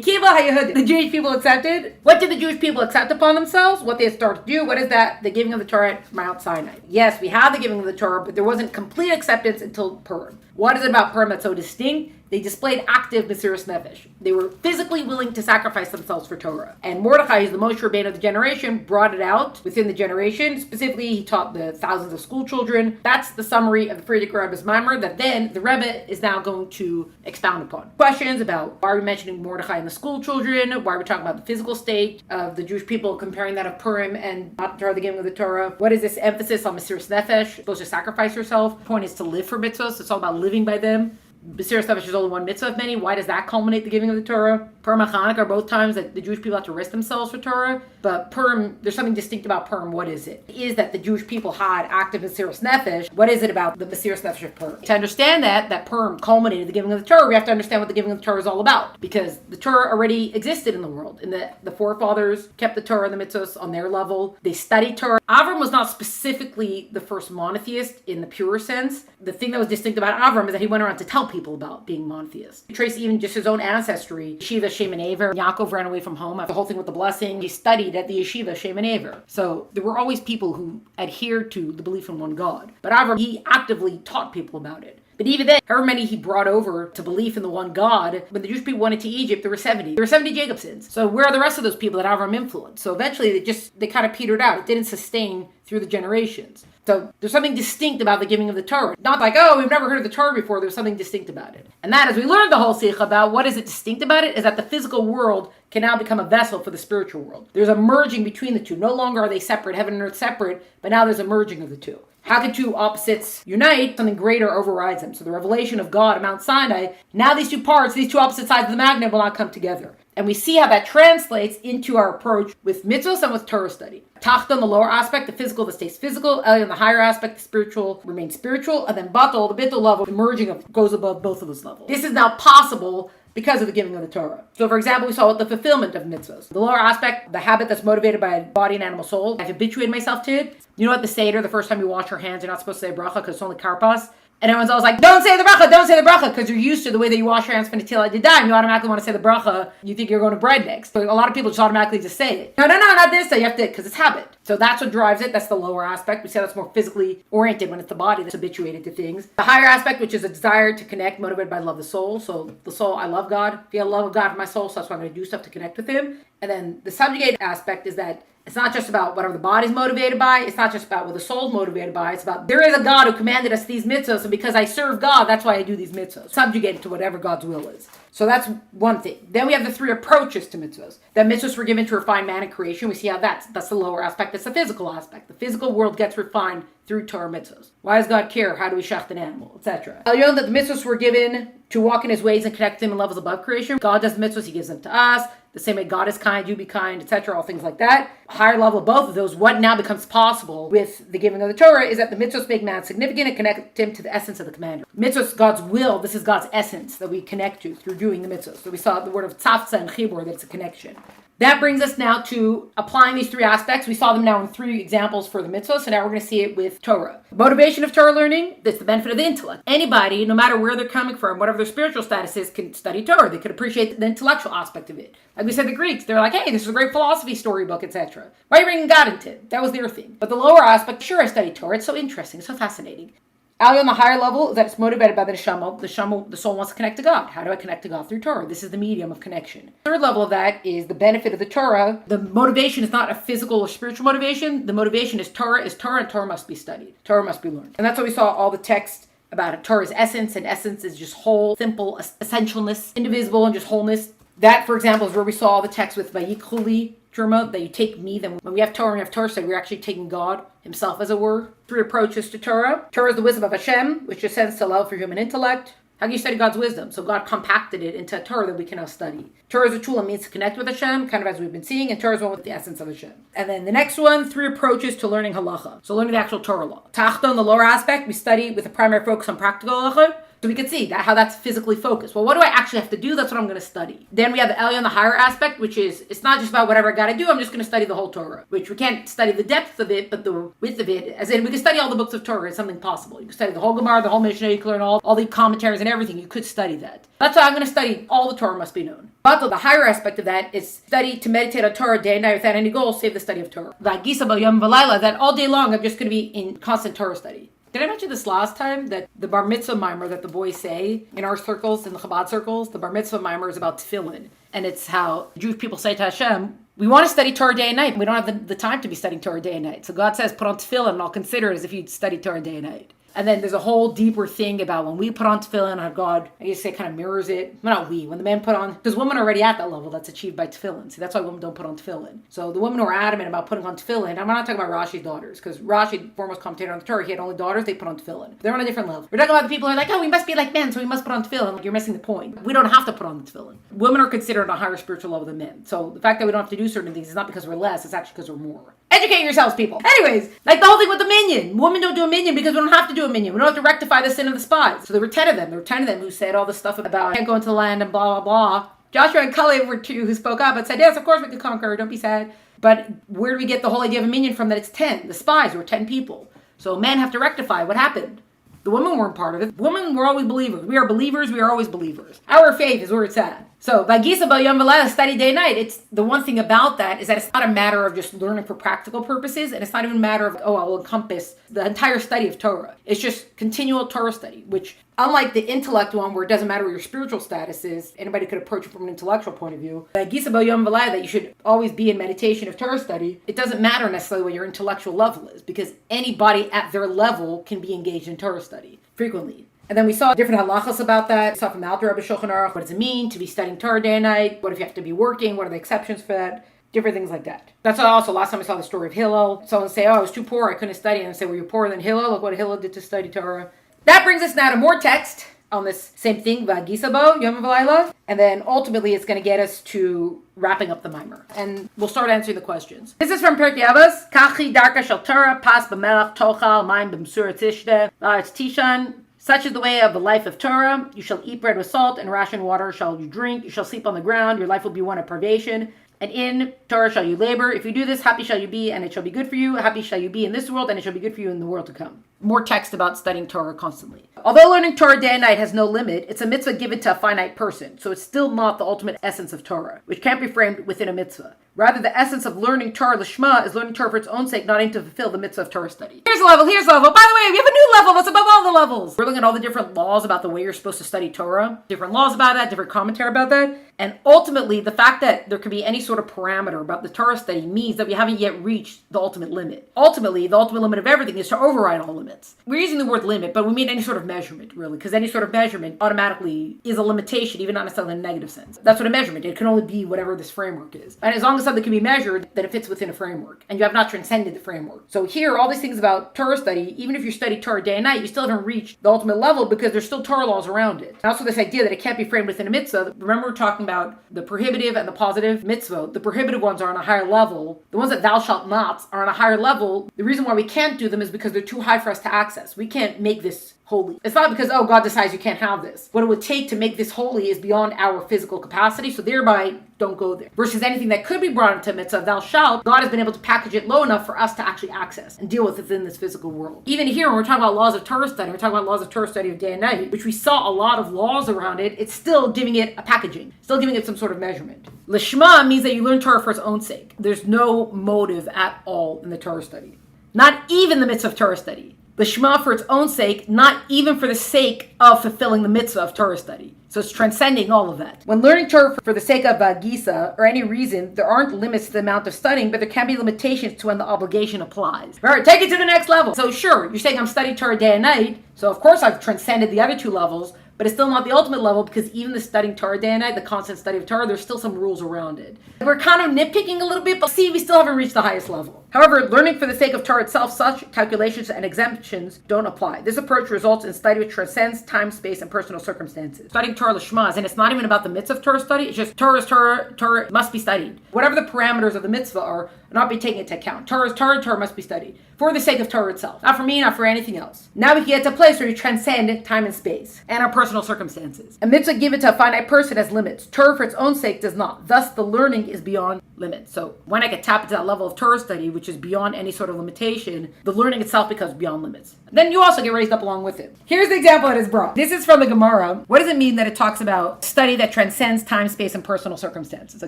HaYehudim. The Jewish people accepted. What did the Jewish people accept upon themselves? What they started to do? What is that? The giving of the Torah at Mount Sinai. Yes, we had the giving of the Torah, but there wasn't complete acceptance until Purim. What is it about Purim that's so distinct? They displayed active Mesiras Nefesh. They were physically willing to sacrifice themselves for Torah. And Mordechai, who's the Moshe Rabbeinu of the generation, brought it out within the generation. Specifically, he taught the thousands of school children. That's the summary of the Frierdiker Rebbe's Maamar that then the Rebbe is now going to expound upon. Questions about why are we mentioning Mordechai and the school children? Why are we talking about the physical state of the Jewish people, comparing that of Purim and not the giving of the Torah? What is this emphasis on Mesiras Nefesh? You're supposed to sacrifice yourself. The point is to live for mitzvahs. It's all about living by them. Mesiras Nefesh is only one mitzvah of many. Why does that culminate the giving of the Torah? Purim and Chanukah are both times that the Jewish people have to risk themselves for Torah. But Purim, there's something distinct about Purim. What is it? It is that the Jewish people had active Mesiras Nefesh. What is it about the Mesiras Nefesh of Purim? To understand that Purim culminated the giving of the Torah, we have to understand what the giving of the Torah is all about. Because the Torah already existed in the world. And the forefathers kept the Torah and the mitzvahs on their level. They studied Torah. Avram was not specifically the first monotheist in the pure sense. The thing that was distinct about Avram is that he went around to tell people about being monotheist. You trace even just his own ancestry. Yeshiva Shem and Aver. Yaakov ran away from home after the whole thing with the blessing. He studied at the Yeshiva Shem and Aver. So there were always people who adhered to the belief in one God. But Avram, he actively taught people about it. But even then, however many he brought over to belief in the one God, when the Jewish people went into Egypt, there were 70. There were 70 Jacobsons. So where are the rest of those people that Avram influenced? So eventually they kind of petered out. It didn't sustain through the generations. So there's something distinct about the giving of the Torah. Not like, oh, we've never heard of the Torah before. There's something distinct about it. And that, as we learned the whole Sikh about what is it distinct about it, is that the physical world can now become a vessel for the spiritual world. There's a merging between the two. No longer are they separate, heaven and earth separate, but now there's a merging of the two. How can two opposites unite? Something greater overrides them. So the revelation of God at Mount Sinai, now these two parts, these two opposite sides of the magnet will not come together. And we see how that translates into our approach with mitzvahs and with Torah study. Tachton, the lower aspect, the physical that stays physical. Elyon, the higher aspect, the spiritual, remains spiritual. And then Batal, the Bittul level, the merging of goes above both of those levels. This is now possible because of the giving of the Torah. So for example, we saw with the fulfillment of mitzvahs. The lower aspect, the habit that's motivated by a body and animal soul. I've habituated myself to it. You know what the Seder, the first time you wash your hands, you're not supposed to say bracha because it's only karpas. And everyone's always like, don't say the bracha, because you're used to the way that you wash your hands from Netilat Yadayim. You automatically want to say the bracha. You think you're going to bread next. So a lot of people just automatically just say it. No, not this. So you have to, because it's habit. So that's what drives it. That's the lower aspect. We say that's more physically oriented when it's the body that's habituated to things. The higher aspect, which is a desire to connect, motivated by love of the soul. So the soul, I love God. Feel love of God for my soul, so that's why I'm going to do stuff to connect with Him. And then the subjugated aspect is that it's not just about whatever the body's motivated by. It's not just about what the soul's motivated by. It's about there is a God who commanded us these mitzvahs, and because I serve God, that's why I do these mitzvahs. Subjugated to whatever God's will is. So that's one thing. Then we have the three approaches to mitzvahs. That mitzvahs were given to refine man and creation. We see how that's the lower aspect. That's the physical aspect. The physical world gets refined through Torah mitzvahs. Why does God care? How do we shacht an animal? Etc. Elyon, that the mitzvahs were given to walk in His ways and connect Him in levels above creation. God does the mitzvahs, He gives them to us. The same way God is kind, you be kind, etc. All things like that. Higher level of both of those, what now becomes possible with the giving of the Torah is that the mitzvahs make man significant and connect him to the essence of the commander. Mitzvahs, God's will, this is God's essence that we connect to through doing the mitzvahs. So we saw the word of tzafza and chibur, that it's a connection. That brings us now to applying these three aspects. We saw them now in three examples for the mitzvah, so now we're going to see it with Torah. Motivation of Torah learning, that's the benefit of the intellect. Anybody, no matter where they're coming from, whatever their spiritual status is, can study Torah. They could appreciate the intellectual aspect of it. Like we said, the Greeks, they're like, hey, this is a great philosophy storybook, etc. Why are you bringing God into it? That was their thing. But the lower aspect, sure, I studied Torah. It's so interesting. It's so fascinating. On the higher level is that it's motivated by the neshama. The soul wants to connect to God. How do I connect to God? Through Torah. This is the medium of connection. Third level of that is the benefit of the Torah. The motivation is not a physical or spiritual motivation. The motivation is Torah, and Torah must be studied. Torah must be learned. And that's why we saw all the text about it. Torah's essence, and essence is just whole, simple, essentialness, indivisible, and just wholeness. That, for example, is where we saw all the text with Vayikhuli, Truma, that you take me. Then when we have Torah and we have Torah, so we're actually taking God Himself, as it were. Three approaches to Torah. Torah is the wisdom of Hashem, which descends to love for human intellect. How can you study God's wisdom? So God compacted it into Torah that we can now study. Torah is a tool that means to connect with Hashem, kind of as we've been seeing, and Torah is one with the essence of Hashem. And then the next one, three approaches to learning halacha. So learning the actual Torah law. Tachton, the lower aspect, we study with a primary focus on practical halacha. So we can see that how that's physically focused. Well, what do I actually have to do? That's what I'm going to study. Then we have the Elyon, the higher aspect, which is, it's not just about whatever I got to do. I'm just going to study the whole Torah, which we can't study the depth of it, but the width of it, as in we can study all the books of Torah. It's something possible. You can study the whole Gemara, the whole Mishnah, you can learn all the commentaries and everything. You could study that. That's why I'm going to study all the Torah must be known. But the higher aspect of that is study to meditate on Torah day and night without any goal, save the study of Torah. That all day long I'm just going to be in constant Torah study. Did I mention this last time that the bar mitzvah Maamar that the boys say in our circles, in the Chabad circles, the bar mitzvah Maamar is about tefillin. And it's how Jewish people say to Hashem, we want to study Torah day and night. We don't have the time to be studying Torah day and night. So God says, put on tefillin, and I'll consider it as if you'd study Torah day and night. And then there's a whole deeper thing about when we put on tefillin, how God, I guess, kind of mirrors it. Well, not we. When the men put on, because women are already at that level that's achieved by tefillin. See, that's why women don't put on tefillin. So the women who are adamant about putting on tefillin, I'm not talking about Rashi's daughters, because Rashi, foremost commentator on the Torah, he had only daughters, they put on tefillin. They're on a different level. We're talking about the people who are like, oh, we must be like men, so we must put on tefillin. Like, you're missing the point. We don't have to put on the tefillin. Women are considered on a higher spiritual level than men. So the fact that we don't have to do certain things is not because we're less, it's actually because we're more. Educate yourselves, people. Anyways, like the whole thing with the minyan. Women don't do a minyan because we don't have to do a minyan. We don't have to rectify the sin of the spies. So there were 10 of them. There were 10 of them who said all this stuff about can't go into the land and blah, blah, blah. Joshua and Caleb were 2 who spoke up and said, yes, of course we could conquer. Don't be sad. But where do we get the whole idea of a minyan from that it's 10? The spies were 10 people. So men have to rectify what happened. The women weren't part of it. Women were always believers. We are believers. We are always believers. Our faith is where it's at. So, Vagisa B'Yom V'Layla, study day and night. It's the one thing about that is that it's not a matter of just learning for practical purposes, and it's not even a matter of, I will encompass the entire study of Torah. It's just continual Torah study, which, unlike the intellect one where it doesn't matter what your spiritual status is, anybody could approach it from an intellectual point of view. Vagisa B'Yom V'Layla, that you should always be in meditation of Torah study, it doesn't matter necessarily what your intellectual level is, because anybody at their level can be engaged in Torah study frequently. And then we saw different halachas about that. We saw from the Alter Rebbe Shulchan Aruch, what does it mean to be studying Torah day and night? What if you have to be working? What are the exceptions for that? Different things like that. That's also, last time I saw the story of Hillel. Someone say, I was too poor, I couldn't study. And I say, well, you're poorer than Hillel. Look what Hillel did to study Torah. That brings us now to more text on this same thing, V'Agisabo, Yom V'Layla. And then ultimately it's going to get us to wrapping up the Maamar. And we'll start answering the questions. This is from Pirkei Avos. Kachi darka shel Torah, pas b'melach tochal, mayim b'msura tishte, la'aretz tishan. Such is the way of the life of Torah. You shall eat bread with salt, and rationed water shall you drink. You shall sleep on the ground. Your life will be one of privation. And in Torah shall you labor. If you do this, happy shall you be, and it shall be good for you. Happy shall you be in this world, and it shall be good for you in the world to come. More text about studying Torah constantly. Although learning Torah day and night has no limit, it's a mitzvah given to a finite person. So it's still not the ultimate essence of Torah, which can't be framed within a mitzvah. Rather, the essence of learning Torah Lishma is learning Torah for its own sake, not aiming to fulfill the mitzvah of Torah study. Here's a level, here's a level. By the way, we have a new level that's above all the levels. We're looking at all the different laws about the way you're supposed to study Torah, different laws about that, different commentary about that. And ultimately, the fact that there could be any sort of parameter about the Torah study means that we haven't yet reached the ultimate limit. Ultimately, the ultimate limit of everything is to override all limits. We're using the word limit, but we mean any sort of measurement, really, because any sort of measurement automatically is a limitation, even not necessarily in a negative sense. That's what a measurement is. It can only be whatever this framework is. And as long as something can be measured, then it fits within a framework, and you have not transcended the framework. So here, all these things about Torah study, even if you study Torah day and night, you still haven't reached the ultimate level because there's still Torah laws around it. And also this idea that it can't be framed within a mitzvah. Remember we're talking about the prohibitive and the positive mitzvah. The prohibitive ones are on a higher level. The ones that thou shalt not are on a higher level. The reason why we can't do them is because they're too high for us to access. We can't make this holy. It's not because, God decides you can't have this. What it would take to make this holy is beyond our physical capacity, so thereby, don't go there. Versus anything that could be brought into mitzvah, thou shalt, God has been able to package it low enough for us to actually access and deal with it in this physical world. Even here, when we're talking about laws of Torah study, we're talking about laws of Torah study of day and night, which we saw a lot of laws around it, it's still giving it a packaging, still giving it some sort of measurement. Lishma means that you learn Torah for its own sake. There's no motive at all in the Torah study. Not even the mitzvah of Torah study. The Shema for its own sake, not even for the sake of fulfilling the mitzvah of Torah study. So it's transcending all of that. When learning Torah for the sake of Vagisa, or any reason, there aren't limits to the amount of studying, but there can be limitations to when the obligation applies. All right, take it to the next level. So sure, you're saying I'm studying Torah day and night, so of course I've transcended the other two levels, but it's still not the ultimate level because even the studying Torah day and night, the constant study of Torah, there's still some rules around it. We're kind of nitpicking a little bit, but see, we still haven't reached the highest level. However, learning for the sake of Torah itself, such calculations and exemptions don't apply. This approach results in study which transcends time, space, and personal circumstances. Studying Torah Lishma, and it's not even about the mitzvah of Torah study, it's just Torah is Torah, Torah must be studied. Whatever the parameters of the mitzvah are, not be taken into account. Torah is Torah, Torah must be studied. for the sake of Torah itself. Not for me, not for anything else. Now we can get to a place where we transcend time and space and our personal circumstances. A mitzvah given to a finite person has limits. Torah for its own sake does not. Thus, the learning is beyond limits. So when I could tap into that level of Torah study, which is beyond any sort of limitation, the learning itself becomes beyond limits. Then you also get raised up along with it. Here's the example that is brought. This is from the Gemara. What does it mean that it talks about study that transcends time, space, and personal circumstances? So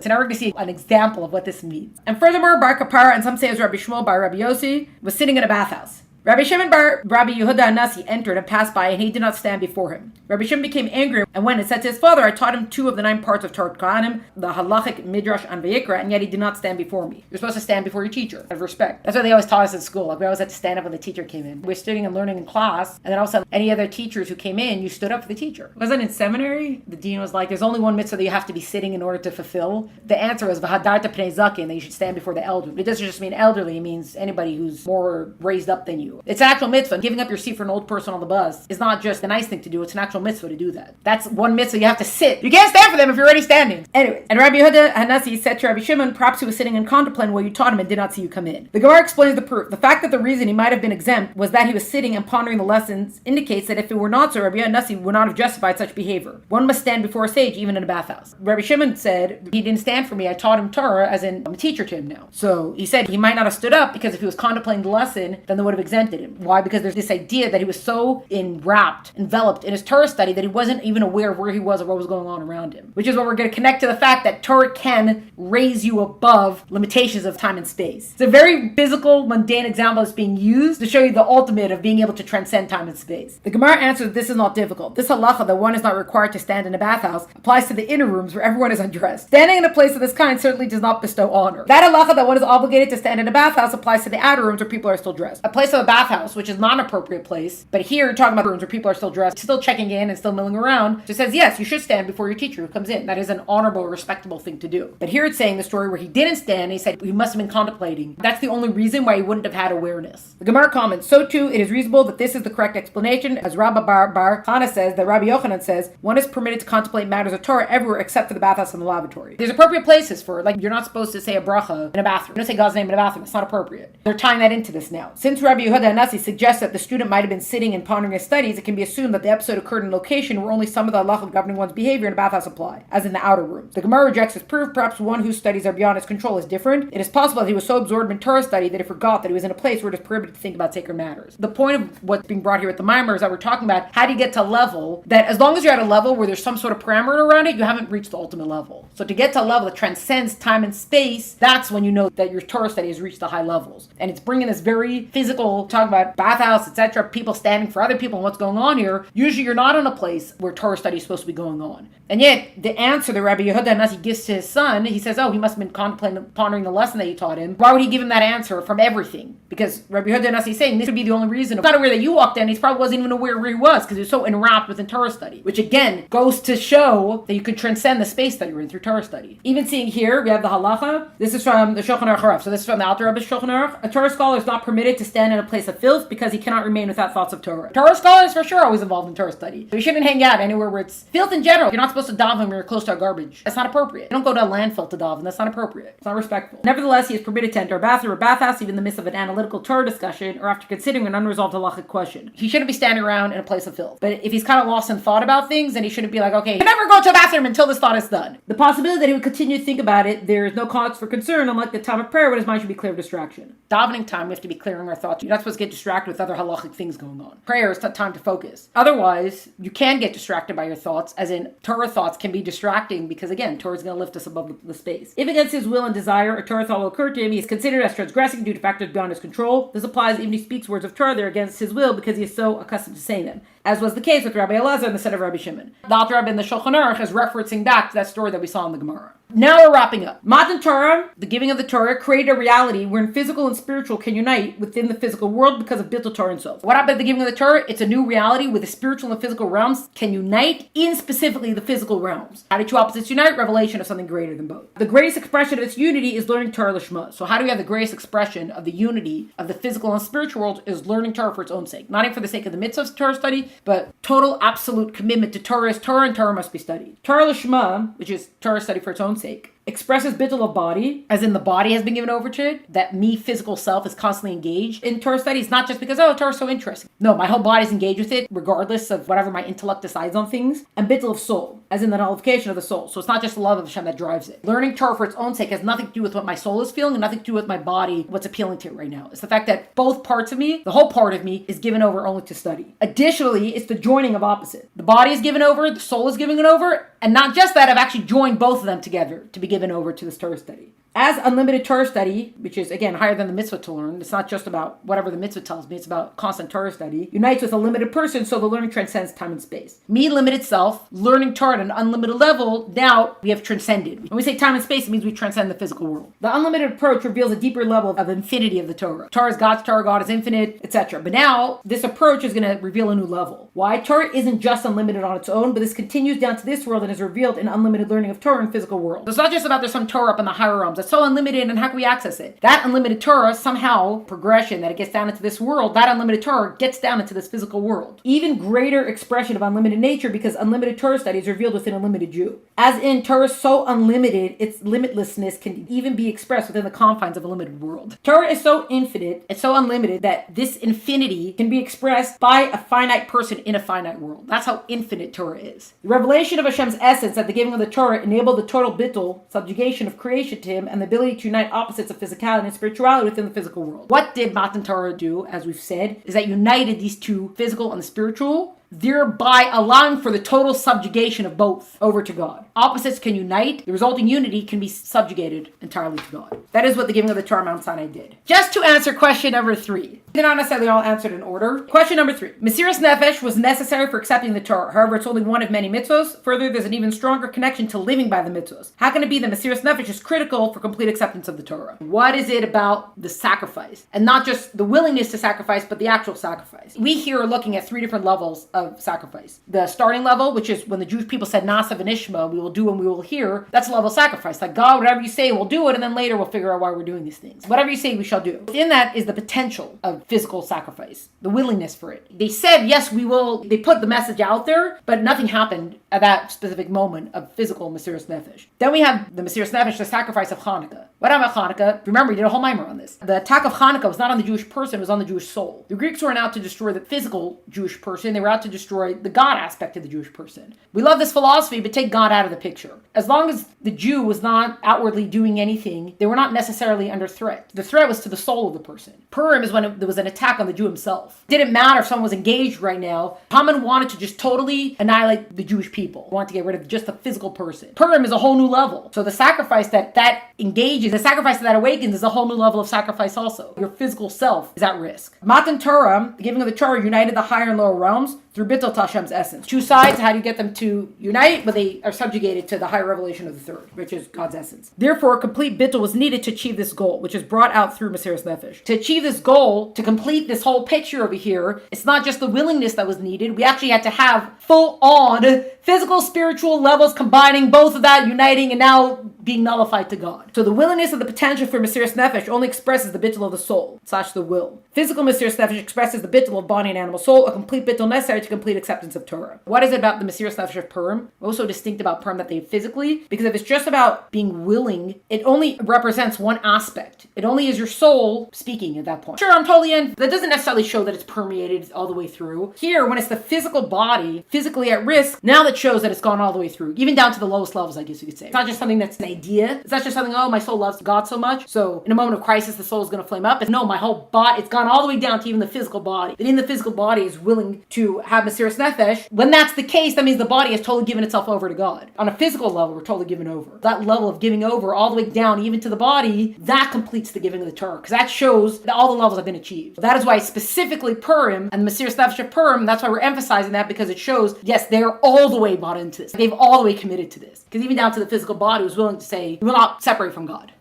now we're going to see an example of what this means. And furthermore, Bar Kapara, and some say as Rabbi Shmuel by Rabbi Yossi, was sitting in a bathhouse. Rabbi Shimon bar Rabbi Yehuda Nasi entered and passed by, and he did not stand before him. Rabbi Shimon became angry and went and said to his father, I taught him 2 of the 9 parts of Torah Kohanim, the halachic, midrash, and vayikra, and yet he did not stand before me. You're supposed to stand before your teacher, out of respect. That's what they always taught us at school. Like we always had to stand up when the teacher came in. We're sitting and learning in class, and then all of a sudden, any other teachers who came in, you stood up for the teacher. Wasn't in seminary? The dean was like, there's only one mitzvah that you have to be sitting in order to fulfill. The answer was v'hadarta pnei zaken, that you should stand before the elderly. It doesn't just mean elderly, it means anybody who's more raised up than you. It's an actual mitzvah. Giving up your seat for an old person on the bus is not just a nice thing to do, it's an actual mitzvah to do that. That's one mitzvah you have to sit. You can't stand for them if you're already standing. Anyway, and Rabbi Yehuda Hanasi said to Rabbi Shimon, perhaps he was sitting and contemplating while you taught him and did not see you come in. The Gemara explains the proof. The fact that the reason he might have been exempt was that he was sitting and pondering the lessons indicates that if it were not so, Rabbi Hanasi would not have justified such behavior. One must stand before a sage, even in a bathhouse. Rabbi Shimon said, he didn't stand for me, I taught him Torah, as in I'm a teacher to him now. So he said he might not have stood up because if he was contemplating the lesson, then they would have exempted him. Why? Because there's this idea that he was so enveloped in his Torah study that he wasn't even aware of where he was or what was going on around him. Which is what we're going to connect to the fact that Torah can raise you above limitations of time and space. It's a very physical, mundane example that's being used to show you the ultimate of being able to transcend time and space. The Gemara answers this is not difficult. This halacha that one is not required to stand in a bathhouse applies to the inner rooms where everyone is undressed. Standing in a place of this kind certainly does not bestow honor. That halacha that one is obligated to stand in a bathhouse applies to the outer rooms where people are still dressed. A place of a bathhouse, which is not an appropriate place, but here talking about rooms where people are still dressed, still checking in and still milling around, just says yes, you should stand before your teacher who comes in. That is an honorable, respectable thing to do. But here it's saying the story where he didn't stand and he said he must have been contemplating. That's the only reason why he wouldn't have had awareness. The Gemara comments, so too it is reasonable that this is the correct explanation, as Rabbi Bar Chana says, that Rabbi Yochanan says, one is permitted to contemplate matters of Torah everywhere except for the bathhouse and the lavatory. There's appropriate places for it, like you're not supposed to say a bracha in a bathroom. You don't say God's name in a bathroom, it's not appropriate. They're tying that into this now. Since Rabbi Yehuda Hanasi suggests that the student might have been sitting and pondering his studies, it can be assumed that the episode occurred in a location where only some of the halacha governing one's behavior in a bathhouse apply, as in the outer rooms. The Gemara rejects this proof. Perhaps one whose studies are beyond his control is different. It is possible that he was so absorbed in Torah study that he forgot that he was in a place where it is prohibited to think about sacred matters. The point of what's being brought here with the Maamar is that we're talking about how do you get to a level that as long as you're at a level where there's some sort of parameter around it, you haven't reached the ultimate level. So to get to a level that transcends time and space, that's when you know that your Torah study has reached the high levels. And it's bringing this very physical, talk about bathhouse, etc., people standing for other people and what's going on here. Usually you're not in a place where Torah study is supposed to be going on. And yet, the answer that Rabbi Yehuda Hanasi gives to his son, he says, oh, he must have been pondering the lesson that you taught him. Why would he give him that answer from everything? Because Rabbi Yehuda Hanasi is saying this would be the only reason. He's not aware that you walked in, he probably wasn't even aware where he was because he was so enwrapped within Torah study. Which again, goes to show that you could transcend the space that you're in through Torah study. Even seeing here, we have the halacha. This is from the Shulchan Aruch. So this is from the Alter Rebbe's Shulchan Aruch. A Torah scholar is not permitted to stand in a place of filth because he cannot remain without thoughts of Torah. Torah scholars for sure always involved in Torah study. So you shouldn't hang out anywhere where it's filth in general. You're not supposed to daven when you're close to a garbage. That's not appropriate. You don't go to a landfill to daven. That's not appropriate. It's not respectful. Nevertheless, he is permitted to enter a bathroom or bathhouse even in the midst of an analytical Torah discussion or after considering an unresolved halachic question. He shouldn't be standing around in a place of filth. But if he's kind of lost in thought about things, then he shouldn't be like, okay, never go to a bathroom until this thought is done. The possibility that he would continue to think about it, there is no cause for concern, unlike the time of prayer when his mind should be clear of distraction. Davening time, we have to be clearing our thoughts. You're not supposed to get distracted with other halachic things going on. Prayer is time to focus. Otherwise, you can get distracted by your thoughts, as in Torah thoughts can be distracting because, again, Torah is going to lift us above the space. If against his will and desire, a Torah thought will occur to him, he is considered as transgressing due to factors beyond his control. This applies even if he speaks words of Torah, they're against his will because he is so accustomed to saying them, as was the case with Rabbi Elazar and the son of Rabbi Shimon. The Alter Rebbe in the Shulchan Aruch is referencing back to that story that we saw in the Gemara. Now we're wrapping up. Matan Torah, the giving of the Torah, created a reality wherein physical and spiritual can unite within the physical world because of Bittul Torah and so. What happened at the giving of the Torah? It's a new reality where the spiritual and physical realms can unite in specifically the physical realms. How do two opposites unite? Revelation of something greater than both. The greatest expression of this unity is learning Torah Lishma. So how do we have the greatest expression of the unity of the physical and spiritual world is learning Torah for its own sake. Not even for the sake of the mitzvah of Torah study, but total absolute commitment to Torah is Torah and Torah must be studied. Torah Lishma, which is Torah study for its own sake, expresses bittul of body, as in the body has been given over to it, that me, physical self, is constantly engaged in Torah studies, not just because, Torah is so interesting. No, my whole body's engaged with it, regardless of whatever my intellect decides on things. And bittul of soul, as in the nullification of the soul. So it's not just the love of Hashem that drives it. Learning Torah for its own sake has nothing to do with what my soul is feeling and nothing to do with my body, what's appealing to it right now. It's the fact that both parts of me, the whole part of me, is given over only to study. Additionally, it's the joining of opposites. The body is given over, the soul is given over, and not just that, I've actually joined both of them together to be given over to this Torah study. As unlimited Torah study, which is, again, higher than the mitzvah to learn, it's not just about whatever the mitzvah tells me, it's about constant Torah study, unites with a limited person, so the learning transcends time and space. Me, limited self, learning Torah at an unlimited level, now we have transcended. When we say time and space, it means we transcend the physical world. The unlimited approach reveals a deeper level of infinity of the Torah. Torah is God's Torah, God is infinite, etc. But now, this approach is going to reveal a new level. Why? Torah isn't just unlimited on its own, but this continues down to this world and is revealed in unlimited learning of Torah in physical world. So it's not just about there's some Torah up in the higher realms. It's so unlimited, and how can we access it? That unlimited Torah, somehow, progression that it gets down into this world, that unlimited Torah gets down into this physical world. Even greater expression of unlimited nature because unlimited Torah study is revealed within a limited Jew. As in, Torah is so unlimited, its limitlessness can even be expressed within the confines of a limited world. Torah is so infinite, it's so unlimited that this infinity can be expressed by a finite person in a finite world. That's how infinite Torah is. The revelation of Hashem's essence at the giving of the Torah enabled the total bittul, subjugation of creation to him, and the ability to unite opposites of physicality and spirituality within the physical world. What did Matan Torah do, as we've said, is that united these two, physical and the spiritual, thereby allowing for the total subjugation of both over to God. Opposites can unite. The resulting unity can be subjugated entirely to God. That is what the giving of the Torah Mount Sinai did. Just to answer question number 3. They're not necessarily all answered in order. Question number 3. Mesiras Nefesh was necessary for accepting the Torah. However, it's only one of many mitzvos. Further, there's an even stronger connection to living by the mitzvos. How can it be that Mesiras Nefesh is critical for complete acceptance of the Torah? What is it about the sacrifice? And not just the willingness to sacrifice, but the actual sacrifice. We here are looking at 3 different levels of sacrifice. The starting level, which is when the Jewish people said Nasa v'nishma, we will do and we will hear, that's a level of sacrifice. Like, God, whatever you say, we'll do it, and then later we'll figure out why we're doing these things. Whatever you say, we shall do. Within that is the potential of physical sacrifice, the willingness for it. They said, yes, we will. They put the message out there, but nothing happened at that specific moment of physical Mesiras Nefesh. Then we have the Mesiras Nefesh, the sacrifice of Hanukkah. What about Hanukkah? Remember, we did a whole Maamar on this. The attack of Hanukkah was not on the Jewish person, it was on the Jewish soul. The Greeks weren't out to destroy the physical Jewish person, they were out to destroy the God aspect of the Jewish person. We love this philosophy, but take God out of the picture. As long as the Jew was not outwardly doing anything, they were not necessarily under threat. The threat was to the soul of the person. Purim is when there was an attack on the Jew himself. It didn't matter if someone was engaged right now. Haman wanted to just totally annihilate the Jewish people. He wanted to get rid of just the physical person. Purim is a whole new level. So the sacrifice that engages, the sacrifice that awakens is a whole new level of sacrifice also. Your physical self is at risk. Matan Torah, the giving of the Torah, united the higher and lower realms through bittul Hashem's essence. 2 sides, how do you get them to unite? But they are subjugated to the higher revelation of the third, which is God's essence. Therefore, complete bittul was needed to achieve this goal, which is brought out through Mesiras Nefesh. To achieve this goal, to complete this whole picture over here, it's not just the willingness that was needed. We actually had to have full-on physical, spiritual levels combining both of that, uniting, and now being nullified to God. So the willingness of the potential for Mesiras Nefesh only expresses the bittul of the soul, / the will. Physical Mesiras Nefesh expresses the bittul of body and animal soul, a complete bittul necessary to complete acceptance of Torah. What is it about the Mesiras Nefesh of Purim? What's so distinct about Purim that they physically? Because if it's just about being willing, it only represents one aspect. It only is your soul speaking at that point. Sure, I'm totally in. That doesn't necessarily show that it's permeated all the way through. Here, when it's the physical body, physically at risk, now that shows that it's gone all the way through, even down to the lowest levels, I guess you could say. It's not just something that's an idea. It's not just something, oh, my soul loves God so much, so in a moment of crisis, the soul is going to flame up. It's no, my whole body, it's gone all the way down to even the physical body. That in the physical body is willing to have Mesiras Nefesh. When that's the case, that means the body has totally given itself over to God. On a physical level, we're totally given over. That level of giving over all the way down, even to the body, that completes the giving of the Torah, because that shows that all the levels have been achieved. That is why specifically Purim and the Mesiras Nefesh of Purim, that's why we're emphasizing that, because it shows, yes, they're all the way bought into this. They've all the way committed to this. Because even down to the physical body was willing to say, we will not separate from God.